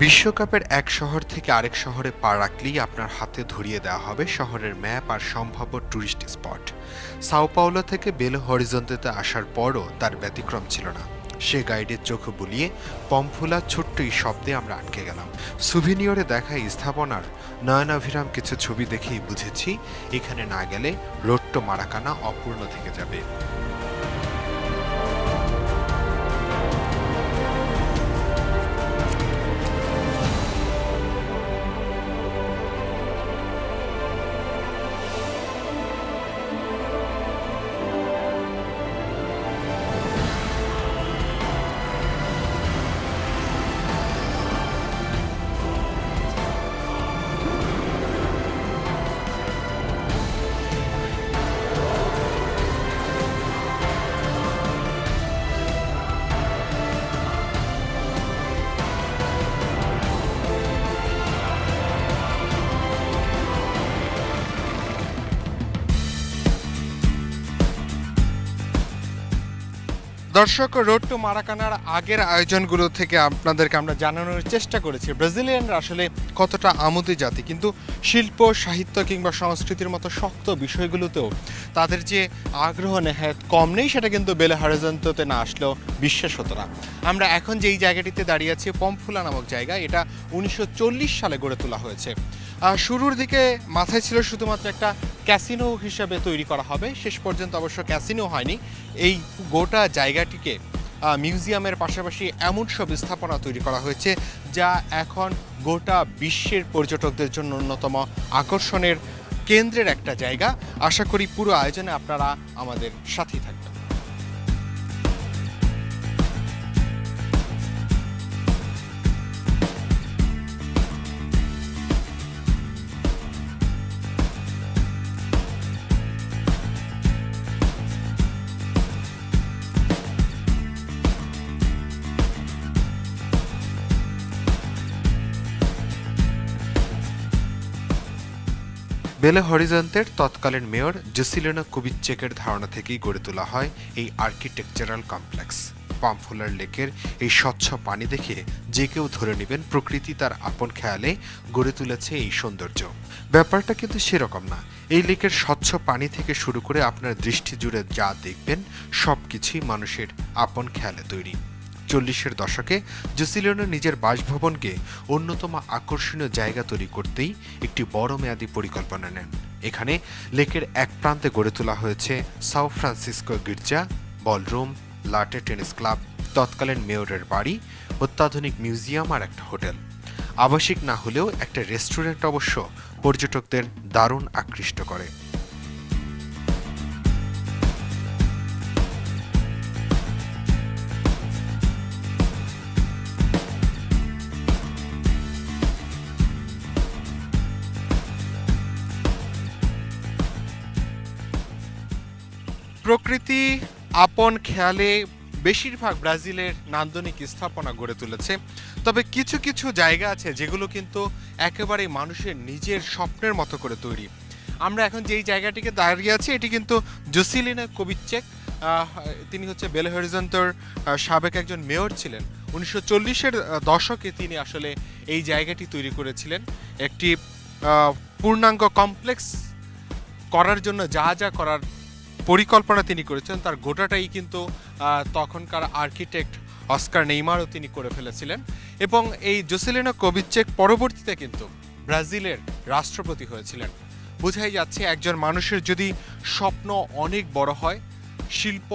বিশ্বকাপের এক শহর থেকে আরেক শহরে পা রাখলেই আপনার হাতে ধরিয়ে দেওয়া হবে শহরের ম্যাপ আর সম্ভাব্য ট্যুরিস্ট স্পট। সাও পাওলো থেকে বেলো হরিজন্তেতে আসার পরও তার ব্যতিক্রম ছিল না। সে গাইডের চোখ বুলিয়ে পম্ফুলা ছোট্ট এই শব্দে আমরা আটকে গেলাম। সুভিনিয়রে দেখা স্থাপনার নয়নাভিরাম কিছু ছবি দেখেই বুঝেছি এখানে না গেলে রোট্টো মারাকানা অপূর্ণ থেকে যাবে। দর্শক, রোড টু মারাকানার আগের আয়োজনগুলো থেকে আপনাদেরকে আমরা জানানোর চেষ্টা করেছি ব্রাজিলিয়ানরা আসলে কতটা আমোদী জাতি, কিন্তু শিল্প সাহিত্য কিংবা সংস্কৃতির মতো শক্ত বিষয়গুলোতেও তাদের যে আগ্রহ নেহাত কম নেই, সেটা কিন্তু বেলো হরিজন্তেতে না আসলেও বিশ্বাস হতো না। আমরা এখন যেই জায়গাটিতে দাঁড়িয়ে আছি পম্ফুলা নামক জায়গা, এটা 1940 সালে গড়ে তোলা হয়েছে। শুরুর দিকে মাথায় ছিল শুধুমাত্র একটা ক্যাসিনো হিসাবে তৈরি করা হবে, শেষ পর্যন্ত অবশ্য ক্যাসিনো হয়নি। এই গোটা জায়গাটিকে মিউজিয়ামের পাশাপাশি এমন সব স্থাপনা তৈরি করা হয়েছে যা এখন গোটা বিশ্বের পর্যটকদের জন্য অন্যতম আকর্ষণের কেন্দ্রের একটা জায়গা। আশা করি পুরো আয়োজনে আপনারা আমাদের সাথেই থাকবেন। বেলো হরিজন্তের তৎকালীন মেয়র জুসিলিনো কুবিটচেকের ধারণা থেকেই গড়ে তোলা হয় এই আর্কিটেকচারাল কমপ্লেক্স। পম্ফুলার লেকের এই স্বচ্ছ পানি দেখে যে কেউ ধরে নেবেন প্রকৃতি তার আপন খেয়ালে গড়ে তুলেছে এই সৌন্দর্য। ব্যাপারটা কিন্তু সেরকম না। এই লেকের স্বচ্ছ পানি থেকে শুরু করে আপনার দৃষ্টি জুড়ে যা দেখবেন সবকিছুই মানুষের আপন খেয়ালে তৈরি। 40-এর দশকে জুসিলিনো নিজের বাসভবনকে অন্যতম আকর্ষণীয় জায়গা তৈরি করতেই একটি বড় মেয়াদী পরিকল্পনা নেন। এখানে লেকের এক প্রান্তে গড়ে তোলা হয়েছে সাও ফ্রান্সিসকো গির্জা, বলরুম, লাটে টেনিস ক্লাব, তৎকালীন মেয়রের বাড়ি, অত্যাধুনিক মিউজিয়াম আর একটা হোটেল। আবাসিক না হলেও একটা রেস্টুরেন্ট অবশ্য পর্যটকদের দারুণ আকৃষ্ট করে। প্রকৃতি আপন খেয়ালে বেশিরভাগ ব্রাজিলের নান্দনিক স্থাপনা গড়ে তুলেছে, তবে কিছু কিছু জায়গা আছে যেগুলো কিন্তু একেবারে মানুষের নিজের স্বপ্নের মতো করে তৈরি। আমরা এখন যেই জায়গাটিকে দাঁড়িয়ে আছি এটি কিন্তু জুসিলিনো কুবিটচেক। তিনি হচ্ছে বেলো হরিজন্তের সাবেক একজন মেয়র ছিলেন। 1940-এর দশকে তিনি আসলে এই জায়গাটি তৈরি করেছিলেন। একটি পূর্ণাঙ্গ কমপ্লেক্স করার জন্য যা যা করার পরিকল্পনা তিনি করেছেন তার গোটাটাই কিন্তু তখনকার আর্কিটেক্ট অস্কার নেইমারও তিনি করে ফেলেছিলেন। এবং এই জুসিলিনো কুবিটচেক পরবর্তীতে কিন্তু ব্রাজিলের রাষ্ট্রপতি হয়েছিলেন। বোঝাই যাচ্ছে একজন মানুষের যদি স্বপ্ন অনেক বড় হয়, শিল্প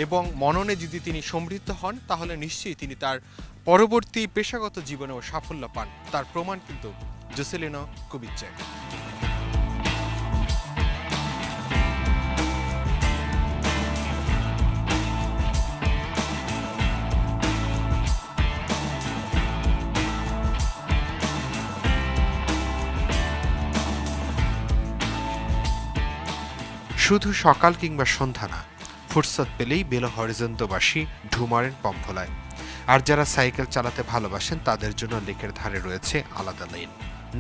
এবং মননে যদি তিনি সমৃদ্ধ হন, তাহলে নিশ্চয়ই তিনি তার পরবর্তী পেশাগত জীবনেও সাফল্য পান। তার প্রমাণ কিন্তু জুসিলিনো কুবিটচেক। শুধু সকাল কিংবা সন্ধ্যা না, ফুরসত পেলেই বেলো হরিজন্তেবাসী ঢুমারেন পম্ফুলায়। আর যারা সাইকেল চালাতে ভালোবাসেন তাদের জন্য লেকের ধারে রয়েছে আলাদা লেন।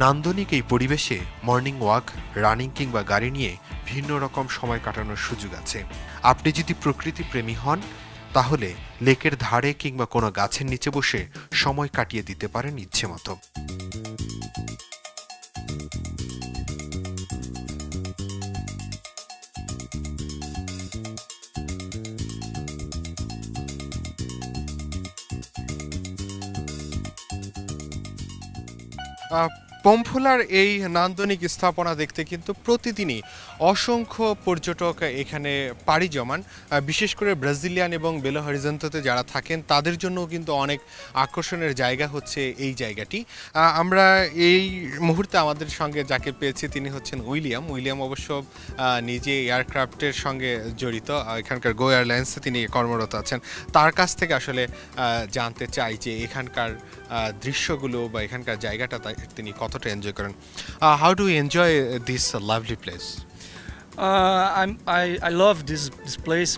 নান্দনিক এই পরিবেশে মর্নিং ওয়াক, রানিং কিংবা গাড়ি নিয়ে ভিন্ন রকম সময় কাটানোর সুযোগ আছে। আপনি যদি প্রকৃতি প্রেমী হন তাহলে লেকের ধারে কিংবা কোনো গাছের নিচে বসে সময় কাটিয়ে দিতে পারেন ইচ্ছে মতো। পম্ফুলার এই নান্দনিক স্থাপনা দেখতে কিন্তু প্রতিদিনই অসংখ্য পর্যটক এখানে পাড়ি জমান। বিশেষ করে ব্রাজিলিয়ান এবং বেলো হরিজন্তেতে যারা থাকেন তাদের জন্য কিন্তু অনেক আকর্ষণের জায়গা হচ্ছে এই জায়গাটি। আমরা এই মুহূর্তে আমাদের সঙ্গে যাকে পেয়েছি তিনি হচ্ছেন উইলিয়াম অবশ্য নিজে এয়ারক্রাফটের সঙ্গে জড়িত, এখানকার গো এয়ারলাইন্সে তিনি কর্মরত আছেন। তার কাছ থেকে আসলে জানতে চাই যে এখানকার দৃশ্যগুলো বা এখানকার জায়গাটা তিনি কতটা এনজয় করেন। How do enjoy this lovely place? I love this place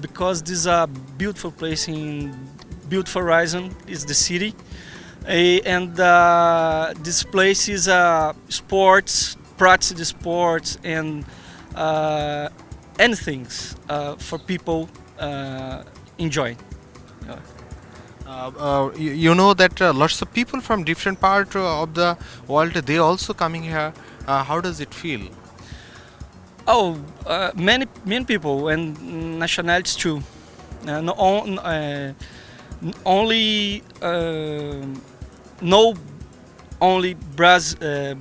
because this is a beautiful place in beautiful horizon is the city. And this place is sports, practice the sports and anything for people enjoy. You know that lots of people from different part of the world they also coming here. How does it feel? Oh, many people and nationalities too. No, only no only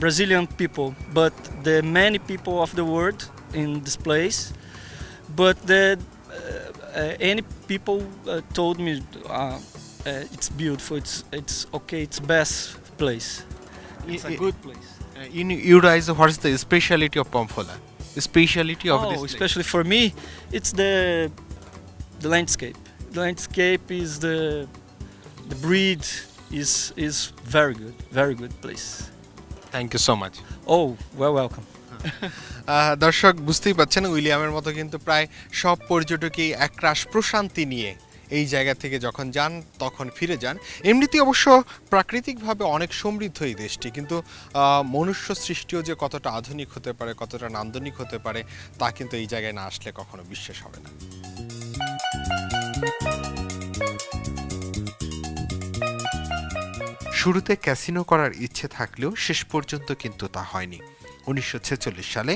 Brazilian people, but the many people of the world in this place. But any people told me it's beautiful. It's okay. It's best place. It's a good place. In your eyes, what is the speciality of Pamphula? Speciality of this place? Especially for me, it's the landscape. The landscape is the breed is very good place. Thank you so much. Oh, well, welcome. দর্শক বুঝতেই পাচ্ছেন উইলিয়ামের মতো কিন্তু প্রায় সব পর্যটকই একরাশ প্রশান্তি নিয়ে এই জায়গা থেকে যখন যান তখন ফিরে যান। এমনিতেই অবশ্য প্রাকৃতিকভাবে অনেক সমৃদ্ধ এই দেশটি, কিন্তু মনুষ্য সৃষ্টিও যে কতটা আধুনিক হতে পারে, কতটা নান্দনিক হতে পারে তা কিন্তু এই জায়গায় না আসলে কখনো বিশ্বাস হবে না। শুরুতে ক্যাসিনো করার ইচ্ছে থাকলেও শেষ পর্যন্ত কিন্তু তা হয়নি। 1946 সালে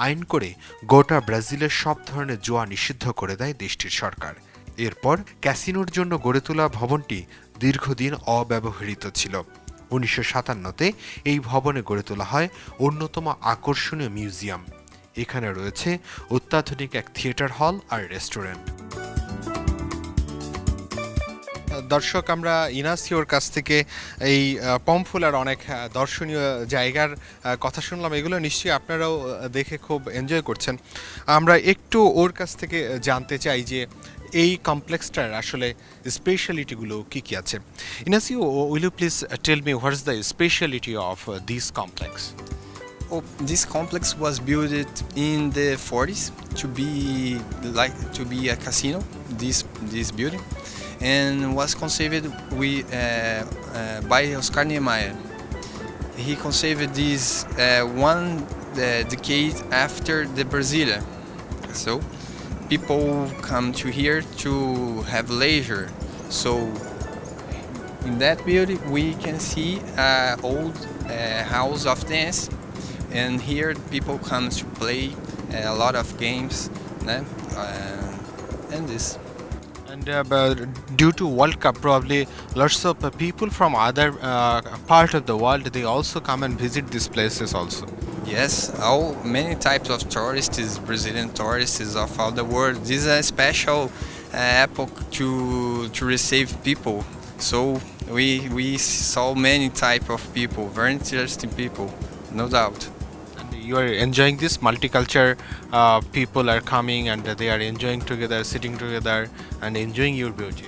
আইন করে গোটা ব্রাজিলের সব ধরনের জুয়া নিষিদ্ধ করে দেয় দেশটির সরকার। এরপর ক্যাসিনোর জন্য গড়ে তোলা ভবনটি দীর্ঘদিন অব্যবহৃত ছিল। 1957তে এই ভবনে গড়ে তোলা হয় অন্যতম আকর্ষণীয় মিউজিয়াম। এখানে রয়েছে অত্যাধুনিক এক থিয়েটার হল আর রেস্টুরেন্ট। দর্শক আমরা ইনাসিওর কাছ থেকে এই পম্ফুলার অনেক দর্শনীয় জায়গার কথা শুনলাম, এগুলো নিশ্চয়ই আপনারাও দেখে খুব এনজয় করছেন। আমরা একটু ওর কাছ থেকে জানতে চাই যে এই কমপ্লেক্সটার আসলে স্পেশালিটিগুলো কি কি আছে। Inacio, will you please tell me what is the speciality of this complex? Oh, this complex was built in the 40s to be a casino. This building, and was conceived by Oscar Niemeyer. He conceived this one decade after the Brasilia. So people come to here to have leisure. So in that building we can see old house of dance, and here people come to play a lot of games, and this. And due to World Cup, probably lots of people from other part of the world they also come and visit these places also. Yes, many types of tourists, Brazilian tourists of all the world. This is a special epoch to receive people. So we saw many type of people, very interesting people, no doubt. And you are enjoying this multicultural people are coming and they are enjoying together, sitting together and enjoying your beauty.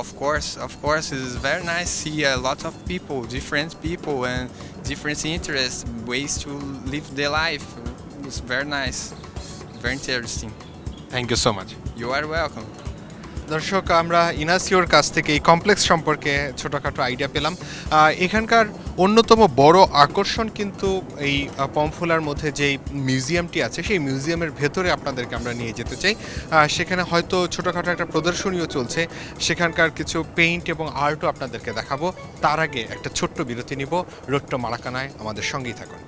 Of course, it is very nice to see a lot of people, different people and different interests, ways to live their life. It's very nice, very interesting. Thank you so much. You are welcome. দর্শক, আমরা ইনাসিওর কাছ থেকে এই complex সম্পর্কে ছোটোখাটো idea পেলাম। এখানকার অন্যতম বড় আকর্ষণ কিন্তু এই পমফুলার মধ্যে যেই মিউজিয়ামটি আছে সেই মিউজিয়ামের ভেতরে আপনাদেরকে আমরা নিয়ে যেতে চাই। সেখানে হয়তো ছোটোখাটো একটা প্রদর্শনীও চলছে, সেখানকার কিছু পেইন্ট এবং আর্টও আপনাদেরকে দেখাবো। তার আগে একটা ছোট্ট বিরতি নিব। রোট্টো মারাকানায় আমাদের সঙ্গেই থাকুন।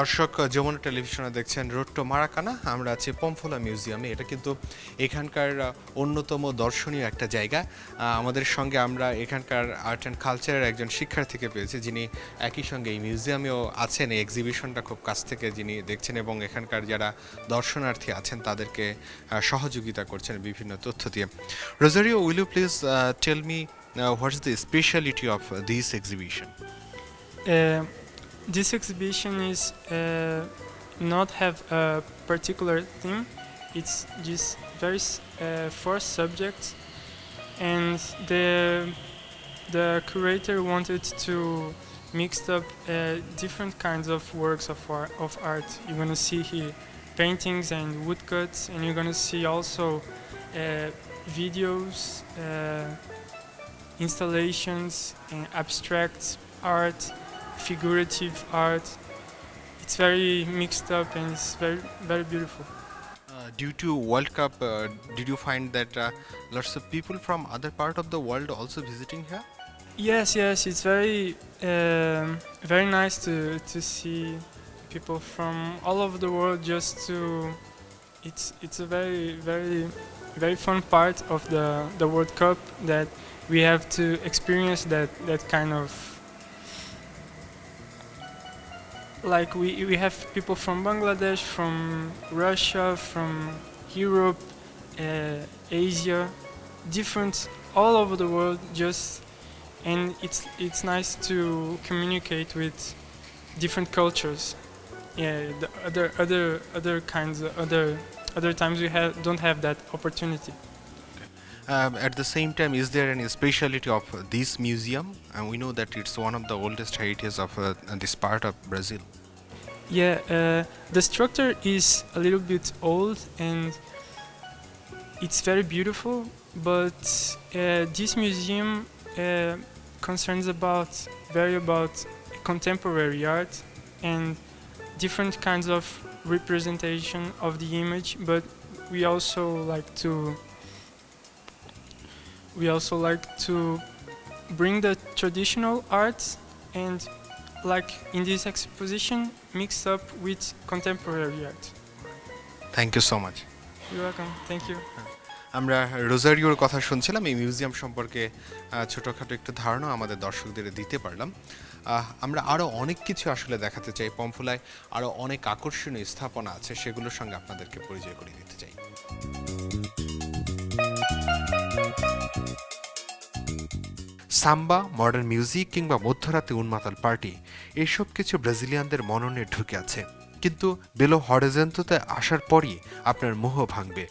দর্শক, যমুনা টেলিভিশনে দেখছেন রোট্টো মারাকানা। আমরা আছি পমফুলা মিউজিয়ামে। এটা কিন্তু এখানকার অন্যতম দর্শনীয় একটা জায়গা। আমাদের সঙ্গে আমরা এখানকার আর্ট অ্যান্ড কালচারের একজন শিক্ষার্থীকে পেয়েছি, যিনি একই সঙ্গে এই মিউজিয়ামেও আছেন, এই এক্সিবিশনটা খুব কাছ থেকে যিনি দেখছেন এবং এখানকার যারা দর্শনার্থী আছেন তাদেরকে সহযোগিতা করছেন বিভিন্ন তথ্য দিয়ে। Rosario, will you please tell me what is the speciality of this exhibition? This exhibition is not have a particular theme. It's just very four subjects, and the curator wanted to mix up different kinds of works of art. You're gonna see here paintings and woodcuts, and you're gonna see also videos, installations, and abstract art, figurative art. It's very mixed up and it's very, very beautiful. Due to World Cup, did you find that lots of people from other part of the world also visiting here? Yes, it's very, very nice to see people from all over the world. Just to, it's a very, very, very fun part of the World Cup that we have to experience that kind of. Like we have people from Bangladesh, from Russia, from Europe, Asia, different all over the world. And it's nice to communicate with different cultures. Yeah, the other kinds, other times we don't have that opportunity. At the same time, is there any speciality of this museum? And we know that it's one of the oldest heritage of this part of Brazil. Yeah, the structure is a little bit old and it's very beautiful, but this museum concerns about contemporary art and different kinds of representation of the image, but we also like to bring the traditional arts and, like in this exposition, mix up with contemporary art. Thank you so much. You're welcome. Thank you. আমরা রোজারিওর কথা শুনছিলাম। এই museum সম্পর্কে ছোটোখাটো একটু ধারণা আমাদের দর্শকদের দিতে পারলাম। আমরা আরও অনেক কিছু আসলে দেখাতে চাই। পমফুলায় আরও অনেক আকর্ষণীয় স্থাপনা আছে, সেগুলোর সঙ্গে আপনাদেরকে পরিচয় করিয়ে দিতে চাই। সাম্বা, মডার্ন মিউজিক কিংবা মধ্যরাতে উন্মাতাল পার্টি, এসব কিছু ব্রাজিলিয়ানদের মননে ঢুকে আছে। কিন্তু বেলো হরিজন্তেতে আসার পরই আপনার মোহ ভাঙবে।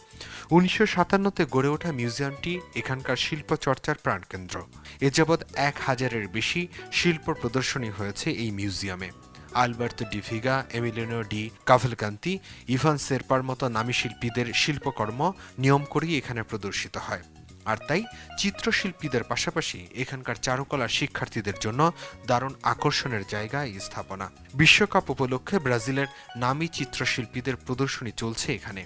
1957-তে গড়ে ওঠা মিউজিয়ামটি এখানকার শিল্প চর্চার প্রাণকেন্দ্র। এ যাবৎ 1000-এর বেশি শিল্প প্রদর্শনী হয়েছে এই মিউজিয়ামে। Alberto di Veiga, Emiliano di Cavalcanti, Ivan সেরপার মতো নামী শিল্পীদের শিল্পকর্ম নিয়ম করেই এখানে প্রদর্শিত হয়। আর তাই চিত্রশিল্পীদের পাশাপাশি এখানকার চারুকলা শিক্ষার্থীদের জন্য দারুণ আকর্ষণের জায়গা এই স্থাপনা। বিশ্বকাপ উপলক্ষে ব্রাজিলের নামী চিত্রশিল্পীদের প্রদর্শনী চলছে এখানে।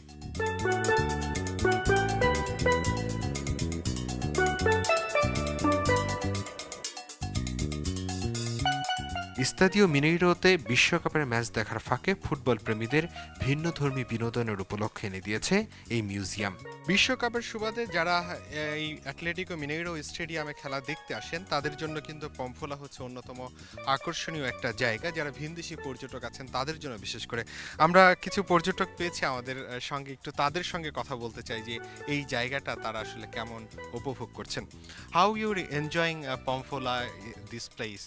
স্তাদিও মিনেইরোতে বিশ্বকাপের ম্যাচ দেখার ফাঁকে ফুটবল প্রেমীদের ভিন্নধর্মী বিনোদনের উপলক্ষে এনে দিয়েছে এই মিউজিয়াম। বিশ্বকাপের সুবাদে যারা এই অ্যাটলেটিকো মিনেইরো স্টেডিয়ামে খেলা দেখতে আসেন তাদের জন্য কিন্তু পম্ফোলা হচ্ছে অন্যতম আকর্ষণীয় একটা জায়গা। যারা ভিনদেশি পর্যটক আছেন তাদের জন্য বিশেষ করে। আমরা কিছু পর্যটক পেয়েছি আমাদের সঙ্গে, একটু তাদের সঙ্গে কথা বলতে চাই যে এই জায়গাটা তারা আসলে কেমন উপভোগ করছেন। হাউ ইউ এনজয়িং পম্ফোলা, this place?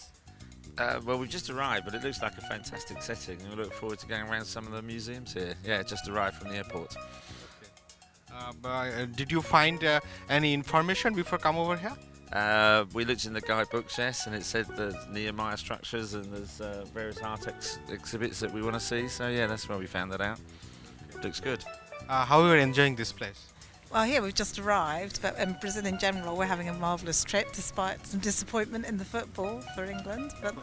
Well, we've just arrived, but it looks like a fantastic setting, and we look forward to going around some of the museums here. Yeah, just arrived from the airport. Did you find any information before come over here? We looked in the guidebooks, yes, and it said the Nehemiah structures and there's various art exhibits that we want to see. So yeah, that's where we found that out. Looks good. How you are enjoying this place? Well, here we've just arrived, but in Brazil in general, we're having a marvellous trip despite some disappointment in the football for England. But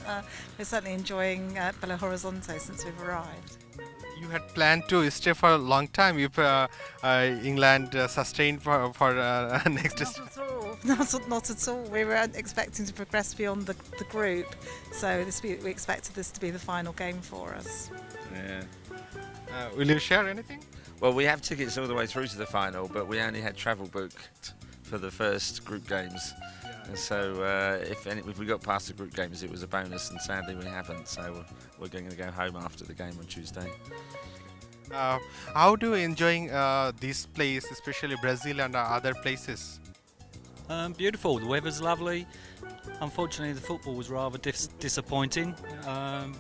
we're certainly enjoying Belo Horizonte since we've arrived. You had planned to stay for a long time if England sustained for next. Not at all. Not at all. We were expecting to progress beyond the group, so we expected this to be the final game for us. Yeah. Will you share anything? Well, we have tickets all the way through to the final, but we only had travel booked for the first group games. And so if we got past the group games, it was a bonus, and sadly we haven't. So we're going to go home after the game on Tuesday. How do you enjoying this place, especially Brazil and other places? Beautiful. The weather's lovely. Unfortunately, the football was rather disappointing.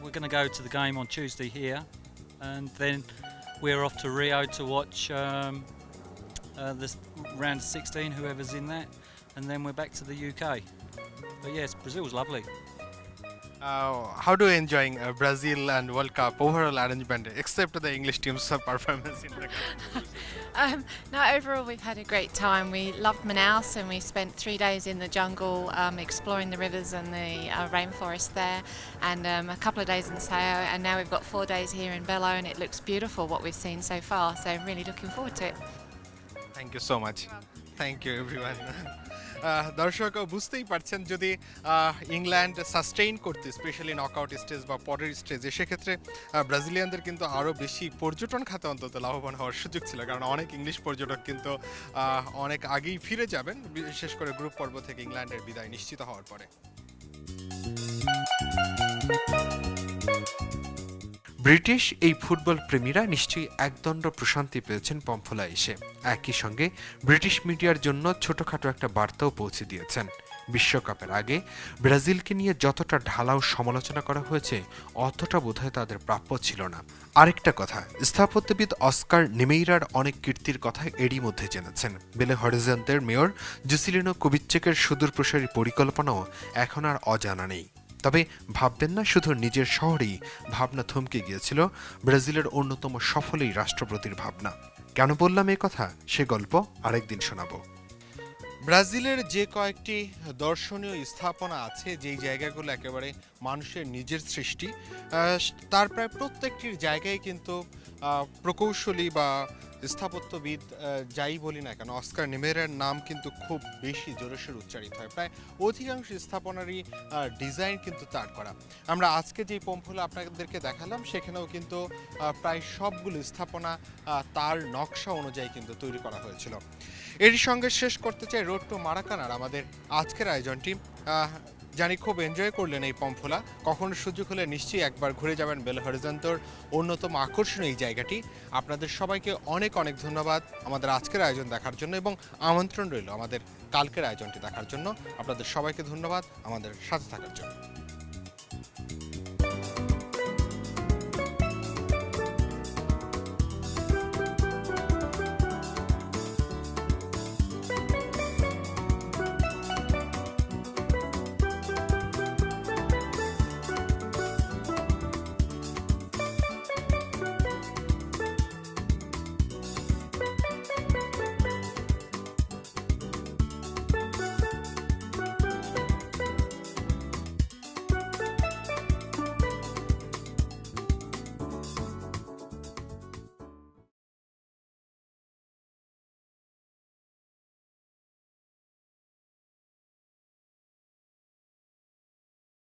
We're going to go to the game on Tuesday here, and then we're off to Rio to watch this round of 16, whoever's in that, and then we're back to the UK. But yes, Brazil's lovely. How do you enjoying Brazil and World Cup overall arrangement, except the English team's performance in the No, overall we've had a great time. We loved Manaus and we spent 3 days in the jungle exploring the rivers and the rainforest there, and a couple of days in Sao, and now we've got 4 days here in Belo, and it looks beautiful what we've seen so far, so I'm really looking forward to it. Thank you so much. Thank you everyone. দর্শক বুঝতেই পারছেন, যদি England sustain করতে specially knockout stage বা পরের স্টেজে, সেক্ষেত্রে ব্রাজিলিয়ানদের কিন্তু আরও বেশি পর্যটন খাতে অন্তত লাভবান হওয়ার সুযোগ ছিল, কারণ অনেক ইংলিশ পর্যটক কিন্তু অনেক আগেই ফিরে যাবেন, বিশেষ করে গ্রুপ পর্ব থেকে ইংল্যান্ডের বিদায় নিশ্চিত হওয়ার পরে। ব্রিটিশ এই ফুটবল প্রেমীরা নিশ্চয়ই একদণ্ড প্রশান্তি পেয়েছেন পম্ফোলা এসে। একই সঙ্গে ব্রিটিশ মিডিয়ার জন্য ছোটখাটো একটা বার্তাও পৌঁছে দিয়েছেন। বিশ্বকাপের আগে ব্রাজিলকে নিয়ে যতটা ঢালাও সমালোচনা করা হয়েছে অতটা বোধহয় তাদের প্রাপ্য ছিল না। আরেকটা কথা, স্থাপত্যবিদ অস্কার নিমেইরার অনেক কীর্তির কথা এরই মধ্যে জেনেছেন। বেলো হরিজন্তের মেয়র জুসিলিনো কুবিটচেকের সুদূরপ্রসারী পরিকল্পনাও এখন আর অজানা নেই। তবে ভাববেন না শুধু নিজের শহরেই ভাবনা থমকে গিয়েছিল ব্রাজিলের অন্যতম সফল এই রাষ্ট্রপতির ভাবনা। কেন বললাম এই কথা, সে গল্প আরেকদিন শোনাবো। ব্রাজিলের যে কয়েকটি দর্শনীয় স্থাপনা আছে, যেই জায়গাগুলো একেবারে মানুষের নিজের সৃষ্টি, তার প্রায় প্রত্যেকটির জায়গায় কিন্তু প্রকৌশলী বা স্থাপত্যবিদ যাই বলি না কেন, অস্কার নিমেইরার নাম কিন্তু খুব বেশি জোরসোর উচ্চারিত হয়। প্রায় অধিকাংশ স্থাপনারই ডিজাইন কিন্তু তার করা। আমরা আজকে যে পম্ফোলা আপনাদেরকে দেখালাম, সেখানেও কিন্তু প্রায় সবগুলো স্থাপনা তার নকশা অনুযায়ী কিন্তু তৈরি করা হয়েছিল। এর সঙ্গে শেষ করতে চাই রোড টু মারাকানার আমাদের আজকের আয়োজনটি। জানি খুব এনজয় করলেন এই পম্ফোলা। কখনো সুযোগ হলে নিশ্চয়ই একবার ঘুরে যাবেন বেলো হরিজন্তের অন্যতম আকর্ষণ এই জায়গাটি। আপনাদের সবাইকে অনেক অনেক ধন্যবাদ আমাদের আজকের আয়োজন দেখার জন্য, এবং আমন্ত্রণ রইল আমাদের কালকের আয়োজনটি দেখার জন্য। আপনাদের সবাইকে ধন্যবাদ আমাদের সাথে থাকার জন্য।